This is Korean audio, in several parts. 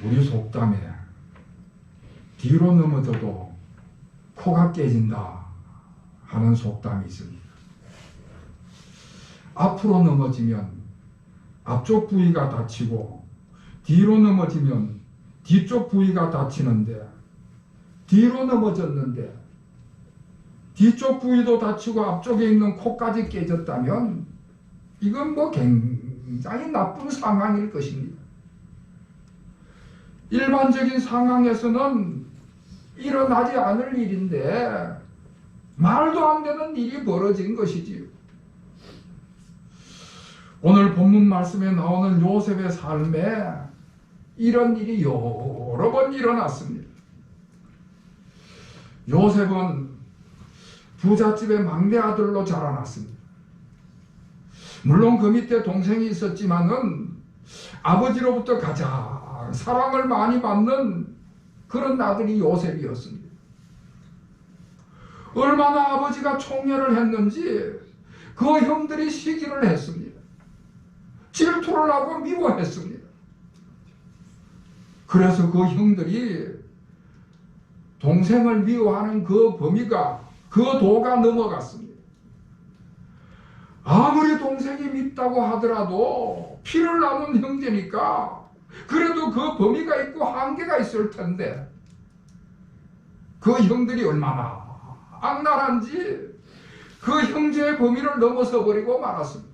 우리 속담에 뒤로 넘어져도 코가 깨진다 하는 속담이 있습니다. 앞으로 넘어지면 앞쪽 부위가 다치고 뒤로 넘어지면 뒤쪽 부위가 다치는데, 뒤로 넘어졌는데 뒤쪽 부위도 다치고 앞쪽에 있는 코까지 깨졌다면 이건 뭐 굉장히 나쁜 상황일 것입니다. 일반적인 상황에서는 일어나지 않을 일인데 말도 안 되는 일이 벌어진 것이지요. 오늘 본문 말씀에 나오는 요셉의 삶에 이런 일이 여러 번 일어났습니다. 요셉은 부잣집의 막내 아들로 자라났습니다. 물론 그 밑에 동생이 있었지만은 아버지로부터 가장 사랑을 많이 받는 그런 아들이 요셉이었습니다. 얼마나 아버지가 총애를 했는지 그 형들이 시기를 했습니다. 질투를 하고 미워했습니다. 그래서 그 형들이 동생을 미워하는 그 범위가, 그 도가 넘어갔습니다. 아무리 동생이 밉다고 하더라도 피를 나눈 형제니까 그래도 그 범위가 있고 한계가 있을 텐데 그 형들이 얼마나 악랄한지 그 형제의 범위를 넘어서 버리고 말았습니다.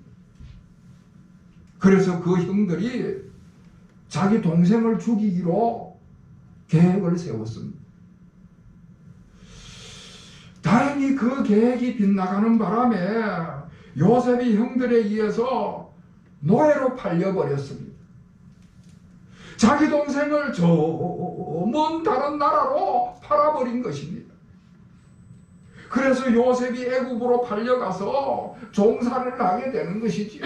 그래서 그 형들이 자기 동생을 죽이기로 계획을 세웠습니다. 다행히 그 계획이 빗나가는 바람에 요셉이 형들에 의해서 노예로 팔려버렸습니다. 자기 동생을 저 먼 다른 나라로 팔아버린 것입니다. 그래서 요셉이 애굽으로 팔려가서 종살이를 하게 되는 것이지요.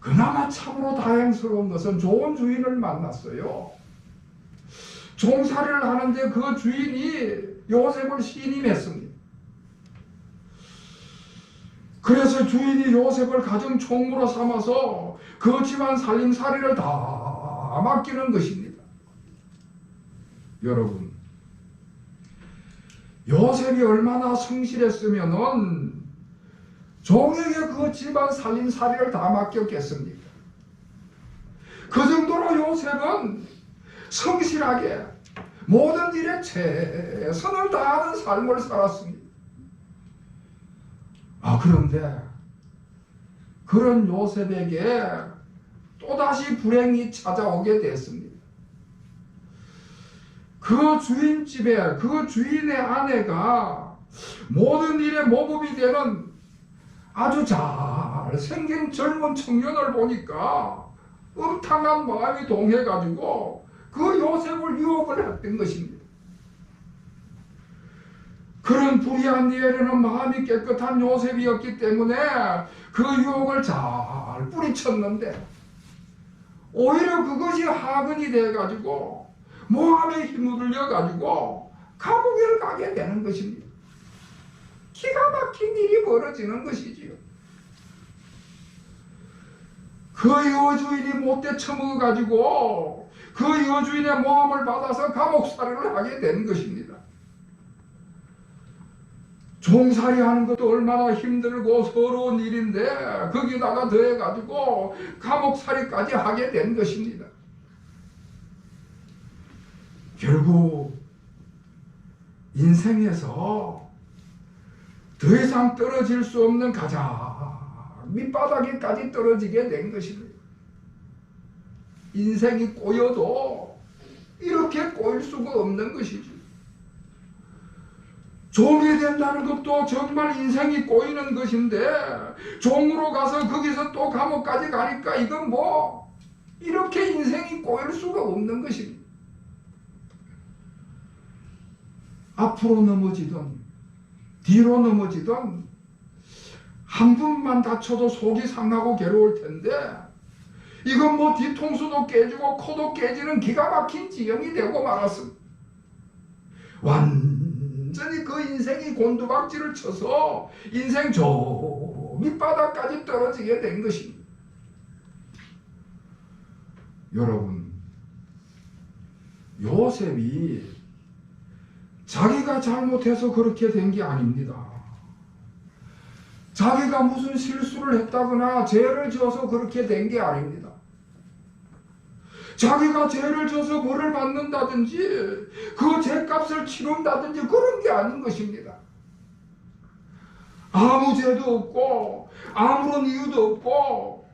그나마 참으로 다행스러운 것은 좋은 주인을 만났어요. 종살이를 하는데 그 주인이 요셉을 신임했습니다. 그래서 주인이 요셉을 가정 총무로 삼아서 그 집안 살림살이를 다 맡기는 것입니다. 여러분, 요셉이 얼마나 성실했으면은 종에게 그 집안 살림살이를 다 맡겼겠습니까? 그 정도로 요셉은 성실하게 모든 일에 최선을 다하는 삶을 살았습니다. 그런데 그런 요셉에게 또다시 불행이 찾아오게 됐습니다. 그 주인집에 그 주인의 아내가 모든 일에 모범이 되는 아주 잘생긴 젊은 청년을 보니까 음탕한 마음이 동해가지고 그 요셉을 유혹을 했던 것입니다. 그런 불의한 일에는 마음이 깨끗한 요셉이었기 때문에 그 유혹을 잘 뿌리쳤는데 오히려 그것이 하근이 돼가지고 모함에 힘을 들려가지고 감옥에 가게 되는 것입니다. 기가 막힌 일이 벌어지는 것이지요. 그 여주인이 못돼 처먹어가지고 그 여주인의 모함을 받아서 감옥살이를 하게 된 것입니다. 종살이 하는 것도 얼마나 힘들고 서러운 일인데 거기다가 더해가지고 감옥살이까지 하게 된 것입니다. 결국 인생에서 더 이상 떨어질 수 없는 가장 밑바닥에까지 떨어지게 된 것입니다. 인생이 꼬여도 이렇게 꼬일 수가 없는 것이죠. 종이 된다는 것도 정말 인생이 꼬이는 것인데 종으로 가서 거기서 또 감옥까지 가니까 이건 뭐 이렇게 인생이 꼬일 수가 없는 것입니다. 앞으로 넘어지든 뒤로 넘어지든 한 분만 다쳐도 속이 상하고 괴로울 텐데 이건 뭐 뒤통수도 깨지고 코도 깨지는 기가 막힌 지경이 되고 말았습니다. 완전히 그 인생이 곤두박질을 쳐서 인생 저 밑바닥까지 떨어지게 된 것입니다. 여러분, 요셉이 자기가 잘못해서 그렇게 된 게 아닙니다. 자기가 무슨 실수를 했다거나 죄를 지어서 그렇게 된 게 아닙니다. 자기가 죄를 져서 벌을 받는다든지 그 죄값을 치른다든지 그런 게 아닌 것입니다. 아무 죄도 없고 아무런 이유도 없고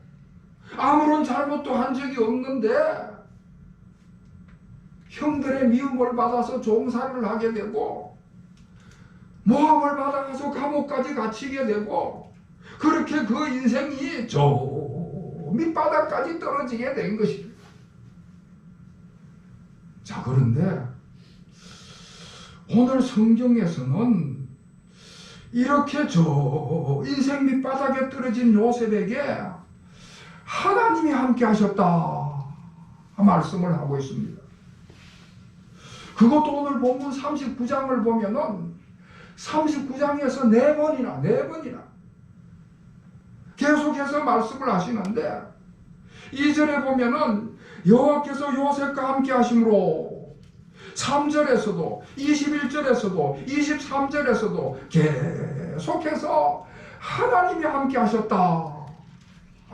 아무런 잘못도 한 적이 없는데 형들의 미움을 받아서 종살이를 하게 되고 모함을 받아서 감옥까지 갇히게 되고 그렇게 그 인생이 저 밑바닥까지 떨어지게 된 것입니다. 자, 그런데 오늘 성경에서는 이렇게 저 인생 밑바닥에 떨어진 요셉에게 하나님이 함께 하셨다 말씀을 하고 있습니다. 그것도 오늘 본문 39장을 보면은 39장에서 네 번이나 계속해서 말씀을 하시는데 2절에 보면은 여호와께서 요셉과 함께 하심으로 3절에서도 21절에서도 23절에서도 계속해서 하나님이 함께 하셨다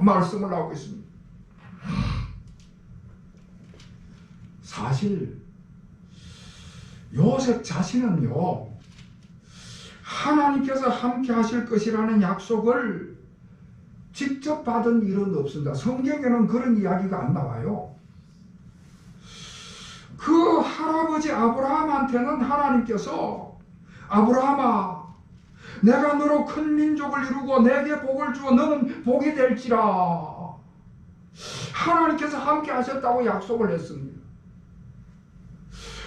말씀을 하고 있습니다. 사실 요셉 자신은요, 하나님께서 함께 하실 것이라는 약속을 직접 받은 일은 없습니다. 성경에는 그런 이야기가 안 나와요. 그 할아버지 아브라함한테는 하나님께서 아브라함아, 내가 너로 큰 민족을 이루고 내게 복을 주어 너는 복이 될지라 하나님께서 함께 하셨다고 약속을 했습니다.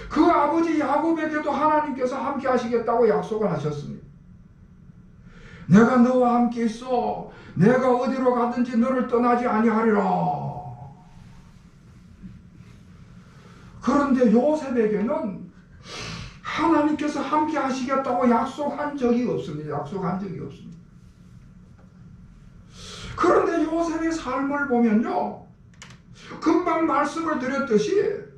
그 아버지 야곱에게도 하나님께서 함께 하시겠다고 약속을 하셨습니다. 내가 너와 함께 있어 내가 어디로 가든지 너를 떠나지 아니하리라. 그런데 요셉에게는 하나님께서 함께 하시겠다고 약속한 적이 없습니다. 그런데 요셉의 삶을 보면요, 금방 말씀을 드렸듯이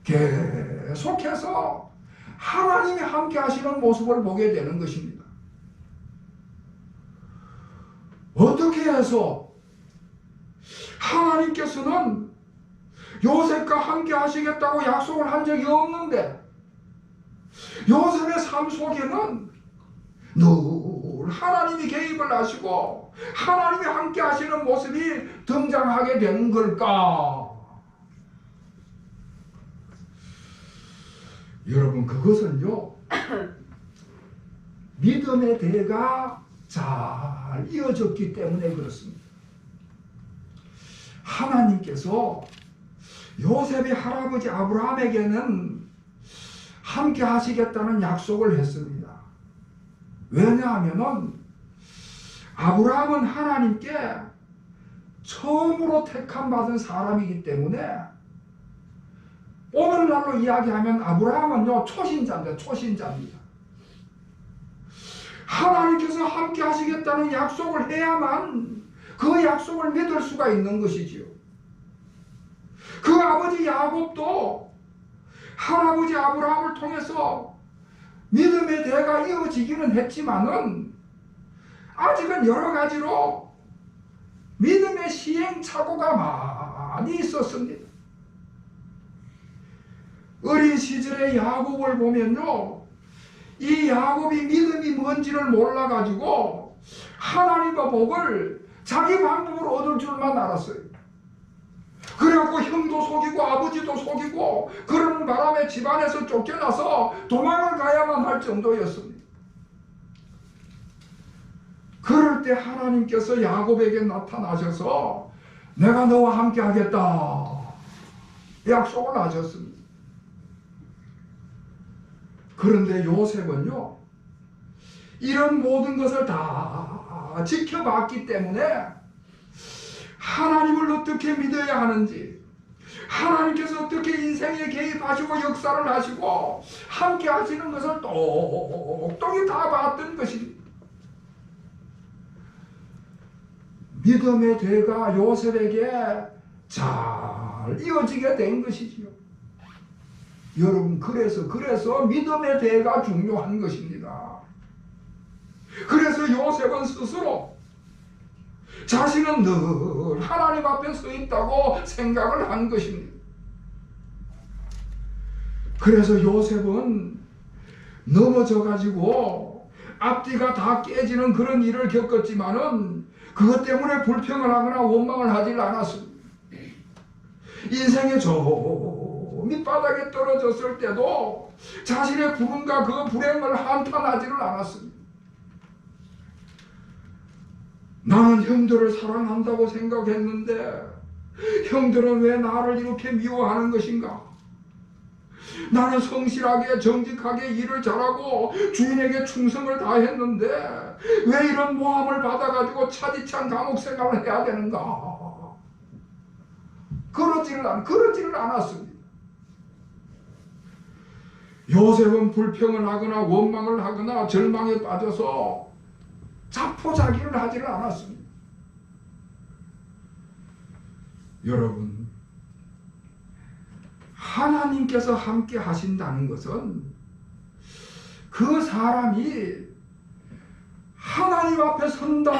계속해서 하나님이 함께 하시는 모습을 보게 되는 것입니다. 어떻게 해서 하나님께서는 요셉과 함께 하시겠다고 약속을 한 적이 없는데 요셉의 삶 속에는 늘 하나님이 개입을 하시고 하나님이 함께 하시는 모습이 등장하게 되는 걸까? 여러분, 그것은요 믿음의 대가 잘 이어졌기 때문에 그렇습니다. 하나님께서 요셉의 할아버지 아브라함에게는 함께 하시겠다는 약속을 했습니다. 왜냐하면 아브라함은 하나님께 처음으로 택함 받은 사람이기 때문에 오늘날로 이야기하면 아브라함은요 초신자입니다. 하나님께서 함께 하시겠다는 약속을 해야만 그 약속을 믿을 수가 있는 것이지요. 그 아버지 야곱도 할아버지 아브라함을 통해서 믿음의 대가 이어지기는 했지만은 아직은 여러 가지로 믿음의 시행착오가 많이 있었습니다. 어린 시절의 야곱을 보면요, 이 야곱이 믿음이 뭔지를 몰라가지고 하나님의 복을 자기 방법으로 얻을 줄만 알았어요. 그래갖고 형도 속이고 아버지도 속이고 그러는 바람에 집안에서 쫓겨나서 도망을 가야만 할 정도였습니다. 그럴 때 하나님께서 야곱에게 나타나셔서 내가 너와 함께 하겠다 약속을 하셨습니다. 그런데 요셉은요, 이런 모든 것을 다 지켜봤기 때문에 하나님을 어떻게 믿어야 하는지, 하나님께서 어떻게 인생에 개입하시고 역사를 하시고 함께 하시는 것을 똑똑히 다 봤던 것입니다. 믿음의 대가 요셉에게 잘 잘 이어지게 된 것이지요. 여러분, 그래서 믿음의 대가 중요한 것입니다. 그래서 요셉은 스스로 자신은 늘 하나님 앞에 서 있다고 생각을 한 것입니다. 그래서 요셉은 넘어져 가지고 앞뒤가 다 깨지는 그런 일을 겪었지만은 그것 때문에 불평을 하거나 원망을 하질 않았습니다. 인생의 저 밑바닥에 떨어졌을 때도 자신의 부름과 그 불행을 한탄하지를 않았습니다. 나는 형들을 사랑한다고 생각했는데 형들은 왜 나를 이렇게 미워하는 것인가? 나는 성실하게 정직하게 일을 잘하고 주인에게 충성을 다했는데 왜 이런 모함을 받아가지고 차디찬 감옥 생활을 해야 되는가? 그러지를 않았습니다. 요셉은 불평을 하거나 원망을 하거나 절망에 빠져서 자포자기를 하지를 않았습니다. 여러분, 하나님께서 함께 하신다는 것은 그 사람이 하나님 앞에 선다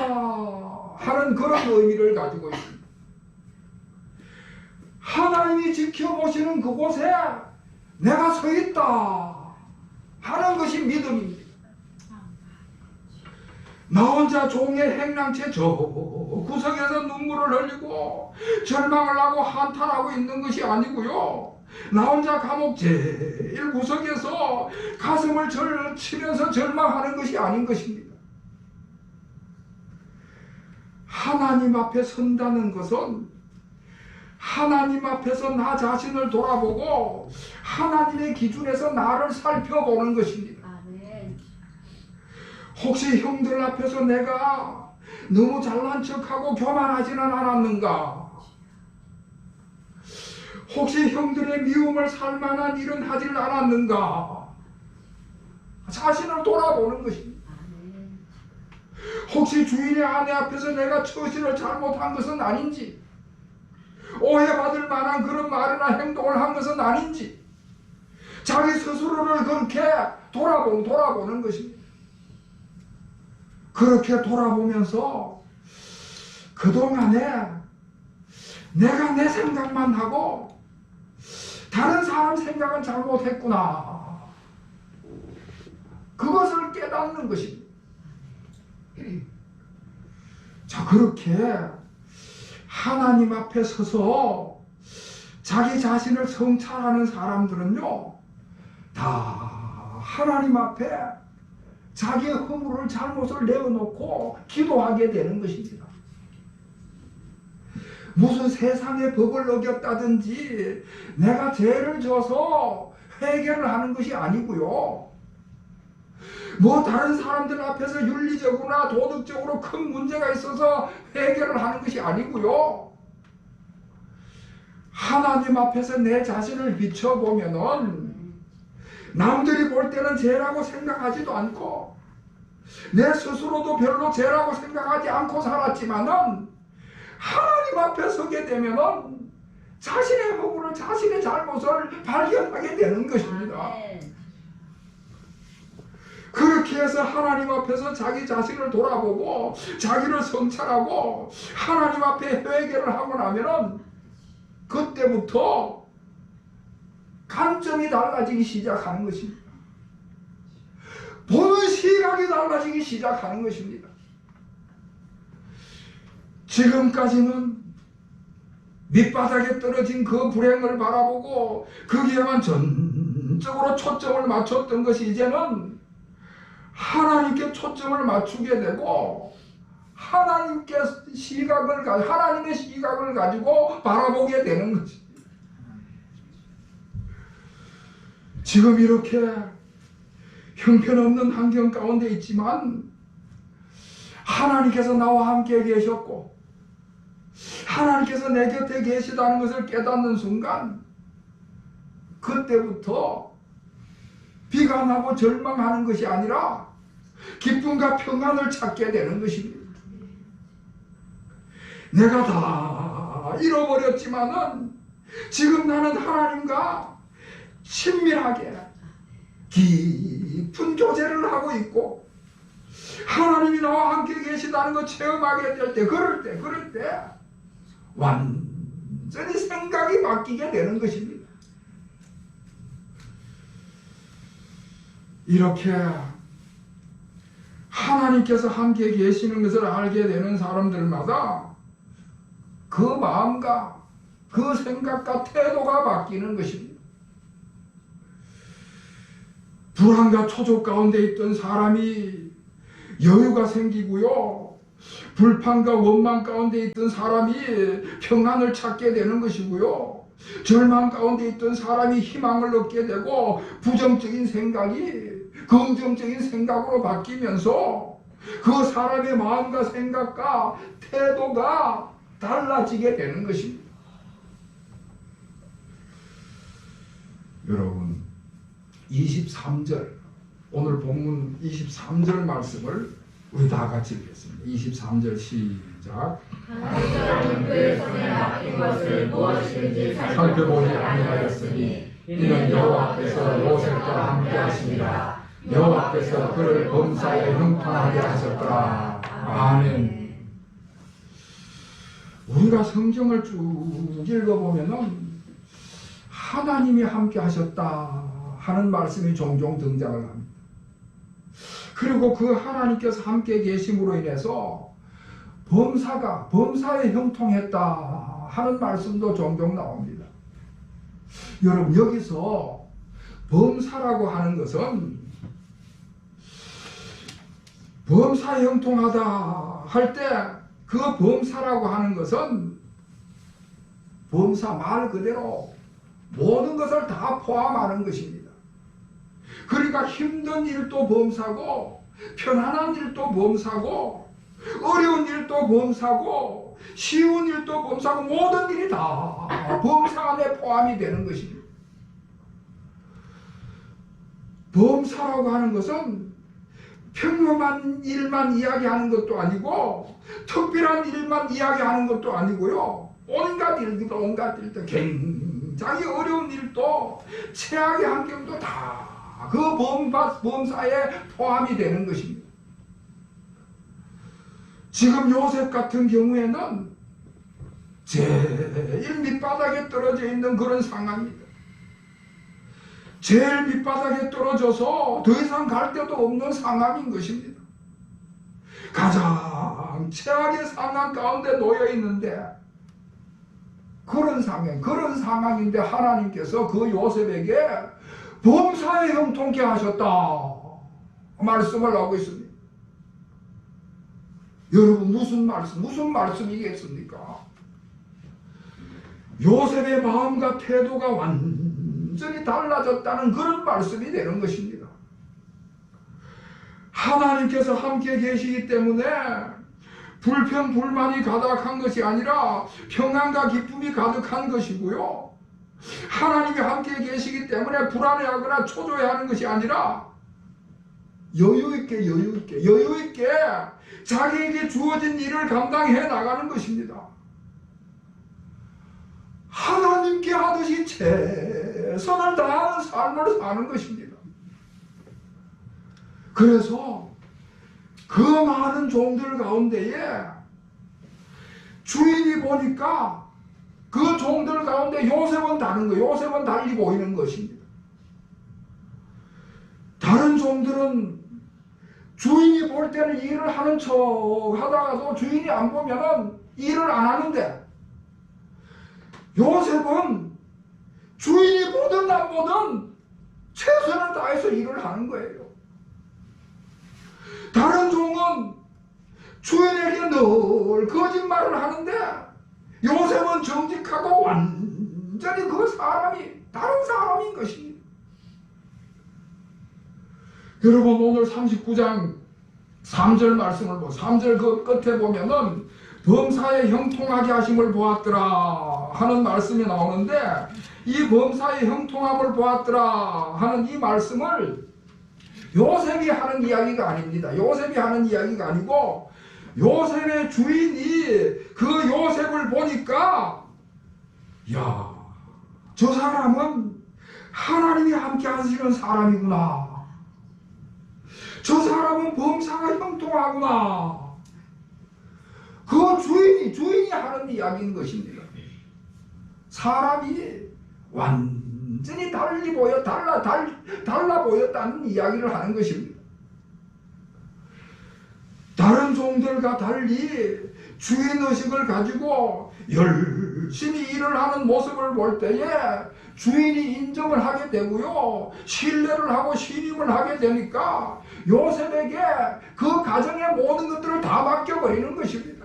하는 그런 의미를 가지고 있습니다. 하나님이 지켜보시는 그곳에 내가 서 있다 하는 것이 믿음입니다. 나 혼자 종의 행랑채 저 구석에서 눈물을 흘리고 절망을 하고 한탄하고 있는 것이 아니고요, 나 혼자 감옥 제일 구석에서 가슴을 치면서 절망하는 것이 아닌 것입니다. 하나님 앞에 선다는 것은 하나님 앞에서 나 자신을 돌아보고 하나님의 기준에서 나를 살펴보는 것입니다. 혹시 형들 앞에서 내가 너무 잘난 척하고 교만하지는 않았는가? 혹시 형들의 미움을 살 만한 일은 하질 않았는가? 자신을 돌아보는 것입니다. 혹시 주인의 아내 앞에서 내가 처신을 잘못한 것은 아닌지, 오해받을 만한 그런 말이나 행동을 한 것은 아닌지, 자기 스스로를 그렇게 돌아보는 것입니다. 그렇게 돌아보면서 그동안에 내가 내 생각만 하고 다른 사람 생각은 잘못했구나, 그것을 깨닫는 것입니다. 자, 그렇게 하나님 앞에 서서 자기 자신을 성찰하는 사람들은요, 다 하나님 앞에 자기의 허물을 잘못을 내어놓고 기도하게 되는 것입니다. 무슨 세상의 법을 어겼다든지 내가 죄를 져서 회개를 하는 것이 아니고요, 뭐 다른 사람들 앞에서 윤리적으로나 도덕적으로 큰 문제가 있어서 회개를 하는 것이 아니고요, 하나님 앞에서 내 자신을 비춰보면은 남들이 볼 때는 죄라고 생각하지도 않고 내 스스로도 별로 죄라고 생각하지 않고 살았지만은 하나님 앞에 서게 되면은 자신의 허물을, 자신의 잘못을 발견하게 되는 것입니다. 그렇게 해서 하나님 앞에서 자기 자신을 돌아보고 자기를 성찰하고 하나님 앞에 회개를 하고 나면은 그때부터 관점이 달라지기 시작하는 것입니다. 보는 시각이 달라지기 시작하는 것입니다. 지금까지는 밑바닥에 떨어진 그 불행을 바라보고 거기에만 전적으로 초점을 맞췄던 것이 이제는 하나님께 초점을 맞추게 되고 하나님의 시각을 가지고 바라보게 되는 것입니다. 지금 이렇게 형편없는 환경 가운데 있지만 하나님께서 나와 함께 계셨고 하나님께서 내 곁에 계시다는 것을 깨닫는 순간 그때부터 비관하고 절망하는 것이 아니라 기쁨과 평안을 찾게 되는 것입니다. 내가 다 잃어버렸지만은 지금 나는 하나님과 친밀하게 깊은 교제를 하고 있고 하나님이 나와 함께 계시다는 거 체험하게 될 때, 그럴 때 완전히 생각이 바뀌게 되는 것입니다. 이렇게 하나님께서 함께 계시는 것을 알게 되는 사람들마다 그 마음과 그 생각과 태도가 바뀌는 것입니다. 불안과 초조 가운데 있던 사람이 여유가 생기고요. 불판과 원망 가운데 있던 사람이 평안을 찾게 되는 것이고요. 절망 가운데 있던 사람이 희망을 얻게 되고 부정적인 생각이 긍정적인 생각으로 바뀌면서 그 사람의 마음과 생각과 태도가 달라지게 되는 것입니다. 여러분 23절 오늘 본문 23절 말씀을 우리 다 같이 읽겠습니다. 23절 시작. 하나님 그의 손에 맡긴 것을 무엇이든지 살펴보지 아니하였으니 이는 여호와께서 요셉과 함께 하시니라. 여호와께서 그를 범사에 형통하게 하셨더라. 아멘. 우리가 성경을 쭉 읽어보면은 하나님이 함께 하셨다 하는 말씀이 종종 등장을 합니다. 그리고 그 하나님께서 함께 계심으로 인해서 범사에 형통했다 하는 말씀도 종종 나옵니다. 여러분 여기서 범사라고 하는 것은 범사에 형통하다 할 때 그 범사라고 하는 것은 범사 말 그대로 모든 것을 다 포함하는 것입니다. 그러니까 힘든 일도 범사고 편안한 일도 범사고 어려운 일도 범사고 쉬운 일도 범사고 모든 일이 다 범사 안에 포함이 되는 것입니다. 범사라고 하는 것은 평범한 일만 이야기하는 것도 아니고 특별한 일만 이야기하는 것도 아니고요. 온갖 일도 굉장히 어려운 일도 최악의 환경도 다 그 범사에 포함이 되는 것입니다. 지금 요셉 같은 경우에는 제일 밑바닥에 떨어져 있는 그런 상황입니다. 제일 밑바닥에 떨어져서 더 이상 갈 데도 없는 상황인 것입니다. 가장 최악의 상황 가운데 놓여 있는데 그런 상황인데 하나님께서 그 요셉에게 범사에 형통케 하셨다 말씀을 하고 있습니다. 여러분 무슨 말씀이겠습니까? 요셉의 마음과 태도가 완전히 달라졌다는 그런 말씀이 되는 것입니다. 하나님께서 함께 계시기 때문에 불평 불만이 가득한 것이 아니라 평안과 기쁨이 가득한 것이고요. 하나님이 함께 계시기 때문에 불안해하거나 초조해하는 것이 아니라 여유 있게 자기에게 주어진 일을 감당해 나가는 것입니다. 하나님께 하듯이 최선을 다하는 삶을 사는 것입니다. 그래서 그 많은 종들 가운데에 주인이 보니까 그 종들 가운데 요셉은 다른 거예요. 요셉은 달리 보이는 것입니다. 다른 종들은 주인이 볼 때는 일을 하는 척 하다가도 주인이 안 보면은 일을 안 하는데 요셉은 주인이 보든 안 보든 최선을 다해서 일을 하는 거예요. 다른 종은 주인에게 늘 거짓말을 하는데 요셉은 정직하고 완전히 그 사람이 다른 사람인 것입니다. 여러분 오늘 39장 3절 말씀을 3절 그 끝에 보면은 범사에 형통하게 하심을 보았더라 하는 말씀이 나오는데 이 범사에 형통함을 보았더라 하는 이 말씀을 요셉이 하는 이야기가 아닙니다. 요셉이 하는 이야기가 아니고 요셉의 주인이 그 요셉을 보니까 야 저 사람은 하나님이 함께 하시는 사람이구나. 저 사람은 범사가 형통하구나. 그 주인이 하는 이야기인 것입니다. 사람이 완전히 달라 보였다는 이야기를 하는 것입니다. 다른 종들과 달리 주인의식을 가지고 열심히 일을 하는 모습을 볼 때에 주인이 인정을 하게 되고요, 신뢰를 하고 신임을 하게 되니까 요셉에게 그 가정의 모든 것들을 다 맡겨버리는 것입니다.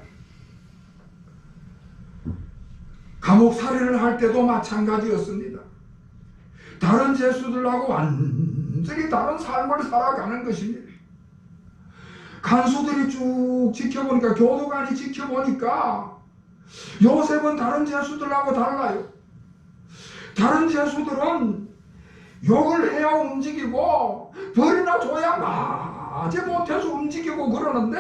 감옥 살이를 할 때도 마찬가지였습니다. 다른 죄수들하고 완전히 다른 삶을 살아가는 것입니다. 간수들이 쭉 지켜보니까, 교도관이 지켜보니까 요셉은 다른 죄수들하고 달라요. 다른 죄수들은 욕을 해야 움직이고 벌이나 줘야 마지 못해서 움직이고 그러는데,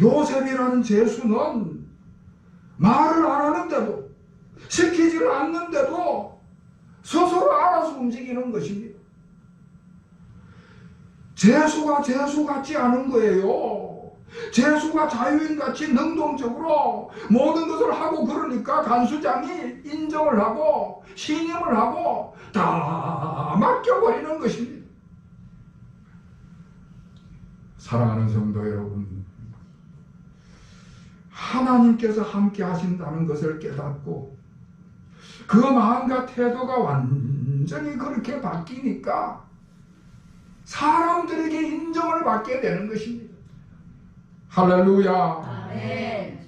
요셉이라는 죄수는 말을 안 하는데도, 시키지를 않는데도 스스로 알아서 움직이는 것입니다. 죄수가 죄수 같지 않은 거예요. 죄수가 자유인같이 능동적으로 모든 것을 하고 그러니까 간수장이 인정을 하고 신임을 하고 다 맡겨버리는 것입니다. 사랑하는 성도 여러분, 하나님께서 함께 하신다는 것을 깨닫고 그 마음과 태도가 완전히 그렇게 바뀌니까 사람들에게 인정을 받게 되는 것입니다. 할렐루야. 아멘.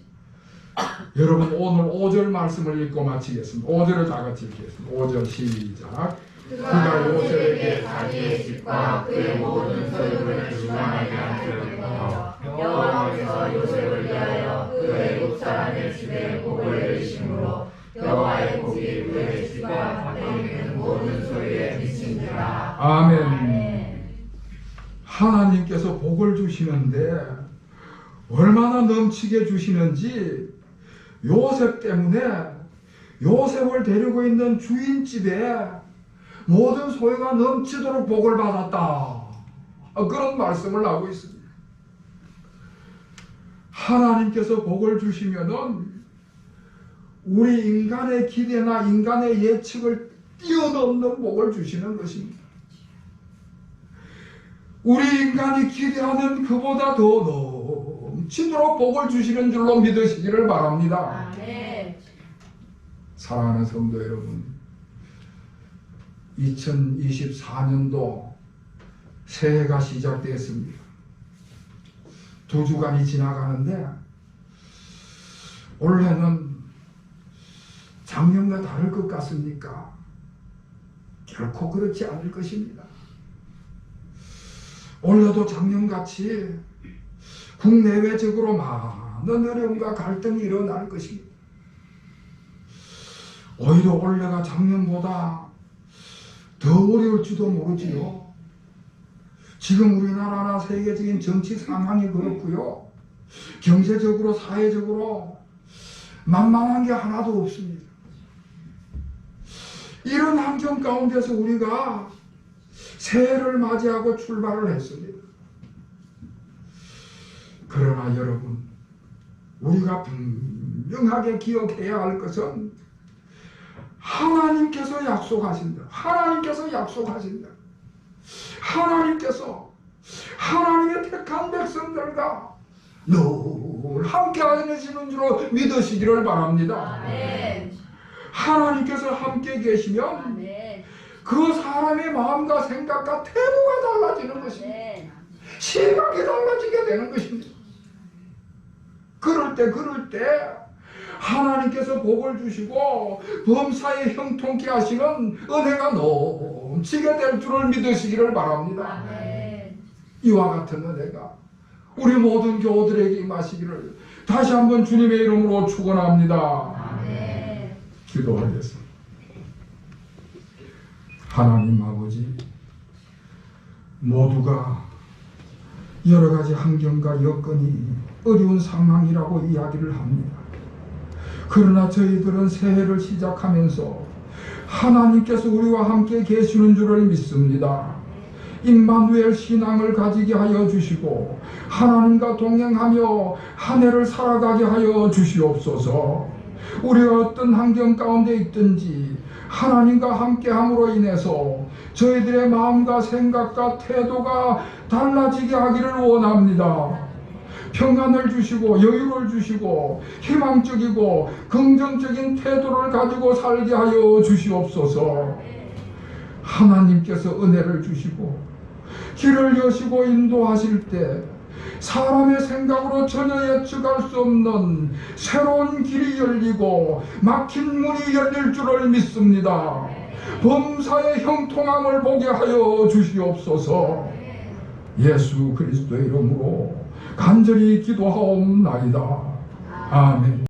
여러분, 오늘 5절 말씀을 읽고 마치겠습니다. 5절을 다 같이 읽겠습니다. 5절 시작. 그가 요셉에게 자기의 집과 그의 모든 소유를 주관하게 하셨으며 여호와께서 요셉을 위하여 그 애굽 사람의 집에 복을 내리심으로 여호와의 복이 그의 집과 밖에 있는 모든 소유에 미친지라. 아멘. 하나님께서 복을 주시는데 얼마나 넘치게 주시는지 요셉 때문에 요셉을 데리고 있는 주인집에 모든 소유가 넘치도록 복을 받았다. 그런 말씀을 하고 있습니다. 하나님께서 복을 주시면은 우리 인간의 기대나 인간의 예측을 뛰어넘는 복을 주시는 것입니다. 우리 인간이 기대하는 그보다 더 넘치도록 복을 주시는 줄로 믿으시기를 바랍니다. 아멘. 사랑하는 성도 여러분, 2024년도 새해가 시작되었습니다. 2주간이 지나가는데 올해는 작년과 다를 것 같습니까? 결코 그렇지 않을 것입니다. 올해도 작년같이 국내외적으로 많은 어려움과 갈등이 일어날 것입니다. 오히려 올해가 작년보다 더 어려울지도 모르지요. 지금 우리나라나 세계적인 정치 상황이 그렇고요, 경제적으로 사회적으로 만만한 게 하나도 없습니다. 이런 환경 가운데서 우리가 새해를 맞이하고 출발을 했습니다. 그러나 여러분, 우리가 분명하게 기억해야 할 것은 하나님께서 약속하신다. 하나님께서 약속하신다. 하나님께서 하나님의 택한 백성들과 늘 함께 하시는 줄로 믿으시기를 바랍니다. 아멘. 하나님께서 함께 계시면 아멘. 그 사람의 마음과 생각과 태도가 달라지는 것입니다. 아멘. 시각이 달라지게 되는 것입니다. 그럴 때 하나님께서 복을 주시고 범사에 형통케 하시는 은혜가 넘치게 될 줄을 믿으시기를 바랍니다. 아멘. 이와 같은 은혜가 우리 모든 교우들에게 임하시기를 다시 한번 주님의 이름으로 축원합니다. 아멘. 기도하겠습니다. 하나님 아버지, 모두가 여러 가지 환경과 여건이 어려운 상황이라고 이야기를 합니다. 그러나 저희들은 새해를 시작하면서 하나님께서 우리와 함께 계시는 줄을 믿습니다. 임마누엘 신앙을 가지게 하여 주시고 하나님과 동행하며 한 해를 살아가게 하여 주시옵소서. 우리가 어떤 환경 가운데 있든지 하나님과 함께함으로 인해서 저희들의 마음과 생각과 태도가 달라지게 하기를 원합니다. 평안을 주시고 여유를 주시고 희망적이고 긍정적인 태도를 가지고 살게 하여 주시옵소서. 하나님께서 은혜를 주시고 길을 여시고 인도하실 때 사람의 생각으로 전혀 예측할 수 없는 새로운 길이 열리고 막힌 문이 열릴 줄을 믿습니다. 범사의 형통함을 보게 하여 주시옵소서. 예수 그리스도의 이름으로 간절히 기도하옵나이다. 아멘.